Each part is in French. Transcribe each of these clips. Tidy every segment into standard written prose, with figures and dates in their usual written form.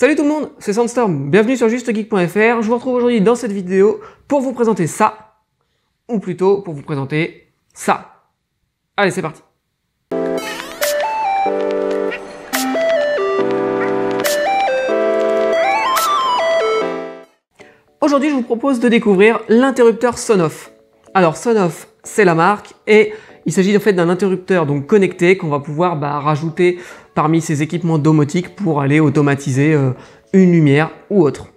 Salut tout le monde, c'est Sandstorm, bienvenue sur JusteGeek.fr. Je vous retrouve aujourd'hui dans cette vidéo pour vous présenter ça, ou plutôt pour vous présenter ça. Allez, c'est parti. Aujourd'hui, je vous propose de découvrir l'interrupteur Sonoff. Alors Sonoff, c'est la marque et il s'agit en fait d'un interrupteur donc connecté qu'on va pouvoir rajouter parmi ces équipements domotiques pour aller automatiser une lumière ou autre.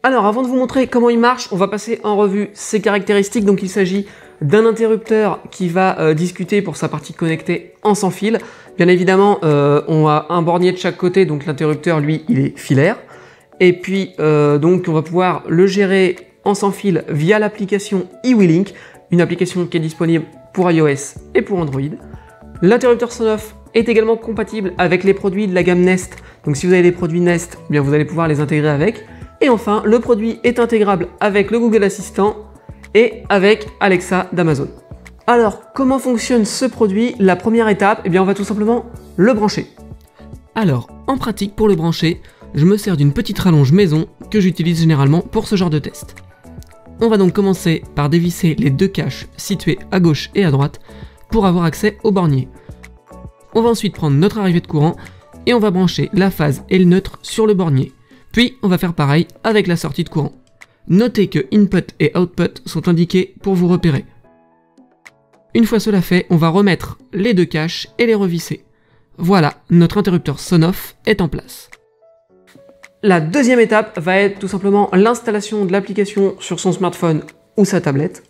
Alors avant de vous montrer comment il marche, on va passer en revue ses caractéristiques. Donc il s'agit d'un interrupteur qui va discuter pour sa partie connectée en sans fil. Bien évidemment, on a un bornier de chaque côté, donc l'interrupteur lui il est filaire. Et puis donc on va pouvoir le gérer en sans fil via l'application eWeLink, une application qui est disponible pour iOS et pour Android. L'interrupteur Sonoff est également compatible avec les produits de la gamme Nest. Donc si vous avez des produits Nest, eh bien vous allez pouvoir les intégrer avec. Et enfin, le produit est intégrable avec le Google Assistant et avec Alexa d'Amazon. Alors, comment fonctionne ce produit? La première étape, eh bien on va tout simplement le brancher. Alors, en pratique, pour le brancher, je me sers d'une petite rallonge maison que j'utilise généralement pour ce genre de test. On va donc commencer par dévisser les deux caches situées à gauche et à droite pour avoir accès au bornier. On va ensuite prendre notre arrivée de courant et on va brancher la phase et le neutre sur le bornier. Puis on va faire pareil avec la sortie de courant. Notez que input et output sont indiqués pour vous repérer. Une fois cela fait, on va remettre les deux caches et les revisser. Voilà, notre interrupteur Sonoff est en place. La deuxième étape va être tout simplement l'installation de l'application sur son smartphone ou sa tablette.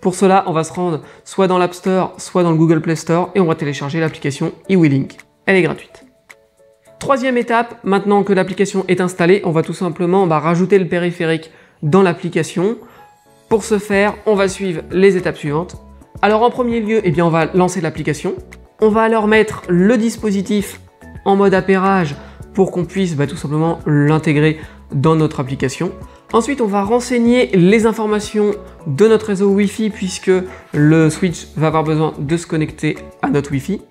Pour cela, on va se rendre soit dans l'App Store, soit dans le Google Play Store et on va télécharger l'application eWeLink. Elle est gratuite. Troisième étape, maintenant que l'application est installée, on va tout simplement rajouter le périphérique dans l'application. Pour ce faire, on va suivre les étapes suivantes. Alors en premier lieu, eh bien, on va lancer l'application. On va alors mettre le dispositif en mode appairage pour qu'on puisse tout simplement l'intégrer dans notre application. Ensuite, on va renseigner les informations de notre réseau Wi-Fi puisque le switch va avoir besoin de se connecter à notre Wi-Fi.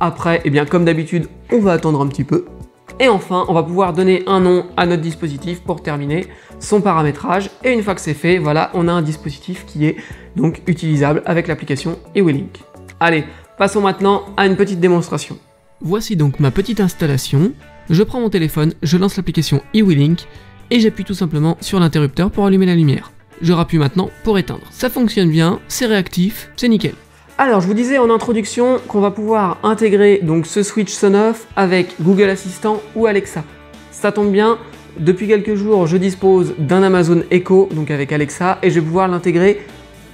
Après, eh bien, comme d'habitude, on va attendre un petit peu. Et enfin, on va pouvoir donner un nom à notre dispositif pour terminer son paramétrage. Et une fois que c'est fait, voilà, on a un dispositif qui est donc utilisable avec l'application eWeLink. Allez, passons maintenant à une petite démonstration. Voici donc ma petite installation. Je prends mon téléphone, je lance l'application eWeLink et j'appuie tout simplement sur l'interrupteur pour allumer la lumière. Je rappuie maintenant pour éteindre. Ça fonctionne bien, c'est réactif, c'est nickel. Alors je vous disais en introduction qu'on va pouvoir intégrer donc ce switch Sonoff avec Google Assistant ou Alexa. Ça tombe bien, depuis quelques jours je dispose d'un Amazon Echo donc avec Alexa et je vais pouvoir l'intégrer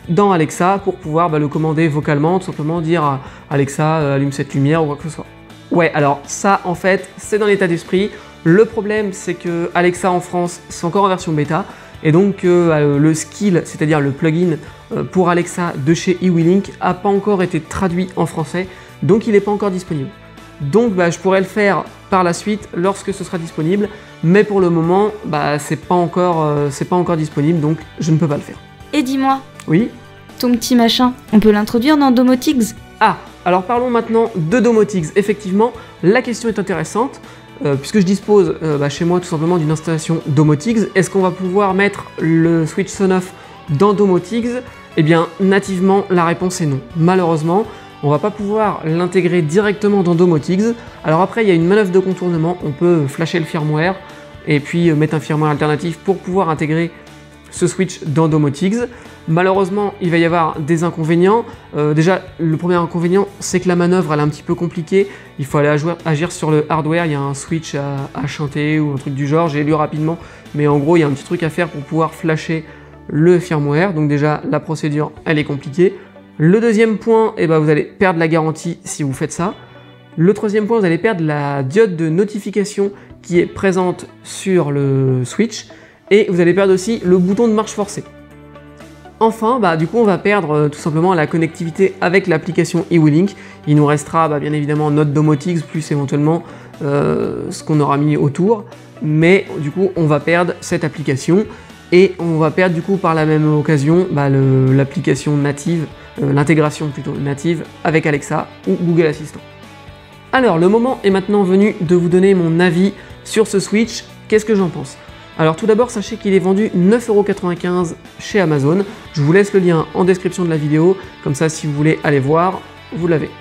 dans Alexa pour pouvoir le commander vocalement, tout simplement dire à Alexa allume cette lumière ou quoi que ce soit. Ouais, alors ça en fait c'est dans l'état d'esprit. Le problème c'est que Alexa en France c'est encore en version bêta et donc le skill, c'est-à-dire le plugin pour Alexa de chez eWeLink n'a pas encore été traduit en français, donc il n'est pas encore disponible. Donc je pourrais le faire par la suite lorsque ce sera disponible, mais pour le moment c'est pas encore disponible, donc je ne peux pas le faire. Et dis-moi, oui, ton petit machin, on peut l'introduire dans Domotics? Ah, alors parlons maintenant de Domotics. Effectivement, la question est intéressante, puisque je dispose chez moi tout simplement d'une installation Domotics. Est-ce qu'on va pouvoir mettre le switch Sonoff dans Domotics? Eh bien, nativement, la réponse est non. Malheureusement, on va pas pouvoir l'intégrer directement dans Domotics. Alors après, il y a une manœuvre de contournement. On peut flasher le firmware et puis mettre un firmware alternatif pour pouvoir intégrer ce switch dans Domotics. Malheureusement, il va y avoir des inconvénients. Déjà, le premier inconvénient, c'est que la manœuvre elle est un petit peu compliquée. Il faut aller agir sur le hardware. Il y a un switch à chanter ou un truc du genre. J'ai lu rapidement, mais en gros, il y a un petit truc à faire pour pouvoir flasher le firmware. Donc déjà, la procédure, elle est compliquée. Le deuxième point, vous allez perdre la garantie si vous faites ça. Le troisième point, vous allez perdre la diode de notification qui est présente sur le switch. Et vous allez perdre aussi le bouton de marche forcée. Enfin, du coup, on va perdre tout simplement la connectivité avec l'application eWeLink. Il nous restera bien évidemment notre Domotics plus éventuellement ce qu'on aura mis autour. Mais du coup, on va perdre cette application et on va perdre du coup par la même occasion l'application native, l'intégration plutôt native avec Alexa ou Google Assistant. Alors, le moment est maintenant venu de vous donner mon avis sur ce switch Qu'est-ce que j'en pense? Alors tout d'abord, sachez qu'il est vendu 9,95 € chez Amazon. Je vous laisse le lien en description de la vidéo, comme ça si vous voulez aller voir, vous l'avez.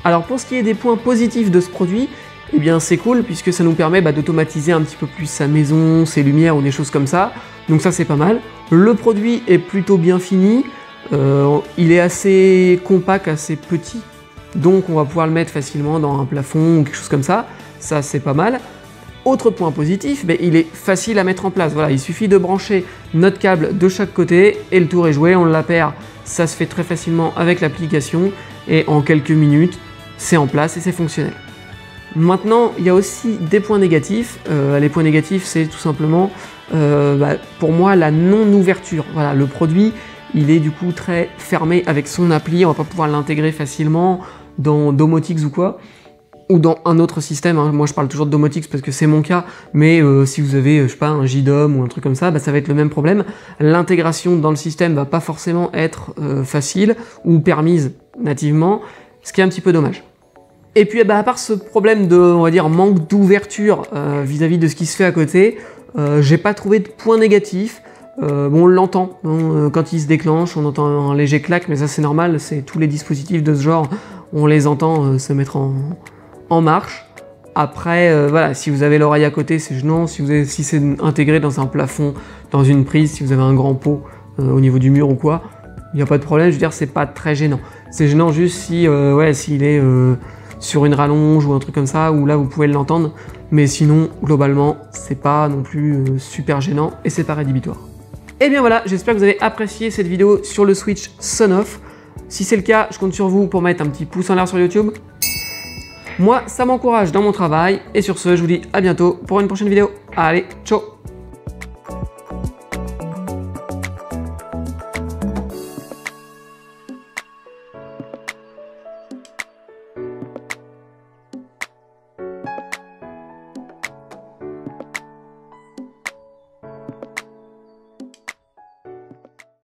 Alors pour ce qui est des points positifs de ce produit, eh bien c'est cool puisque ça nous permet d'automatiser un petit peu plus sa maison, ses lumières ou des choses comme ça. Donc ça c'est pas mal. Le produit est plutôt bien fini, il est assez compact, assez petit. Donc on va pouvoir le mettre facilement dans un plafond ou quelque chose comme ça. Ça c'est pas mal. Autre point positif, il est facile à mettre en place. Voilà, il suffit de brancher notre câble de chaque côté et le tour est joué, on la perd. Ça se fait très facilement avec l'application et en quelques minutes, c'est en place et c'est fonctionnel. Maintenant, il y a aussi des points négatifs. Les points négatifs, c'est tout simplement, pour moi, la non-ouverture. Voilà, le produit, il est du coup très fermé avec son appli. On va pas pouvoir l'intégrer facilement dans Domotics ou quoi. Ou dans un autre système, hein. Moi je parle toujours de Domotics parce que c'est mon cas, mais si vous avez, je sais pas, un JDOM ou un truc comme ça, ça va être le même problème. L'intégration dans le système va pas forcément être facile ou permise nativement, ce qui est un petit peu dommage. Et puis à part ce problème de, on va dire, manque d'ouverture vis-à-vis de ce qui se fait à côté, j'ai pas trouvé de point négatif. On l'entend, hein, quand il se déclenche, on entend un léger clac, mais ça c'est normal, c'est tous les dispositifs de ce genre, on les entend se mettre en marche. Après, voilà, si vous avez l'oreille à côté, c'est gênant. Si c'est intégré dans un plafond, dans une prise, si vous avez un grand pot au niveau du mur ou quoi, il n'y a pas de problème. Je veux dire, c'est pas très gênant. C'est gênant juste si, s'il est sur une rallonge ou un truc comme ça, où là vous pouvez l'entendre. Mais sinon, globalement, c'est pas non plus super gênant et c'est pas rédhibitoire. Et bien voilà, j'espère que vous avez apprécié cette vidéo sur le Switch Sonoff. Si c'est le cas, je compte sur vous pour mettre un petit pouce en l'air sur YouTube. Moi, ça m'encourage dans mon travail. Et sur ce, je vous dis à bientôt pour une prochaine vidéo. Allez, ciao!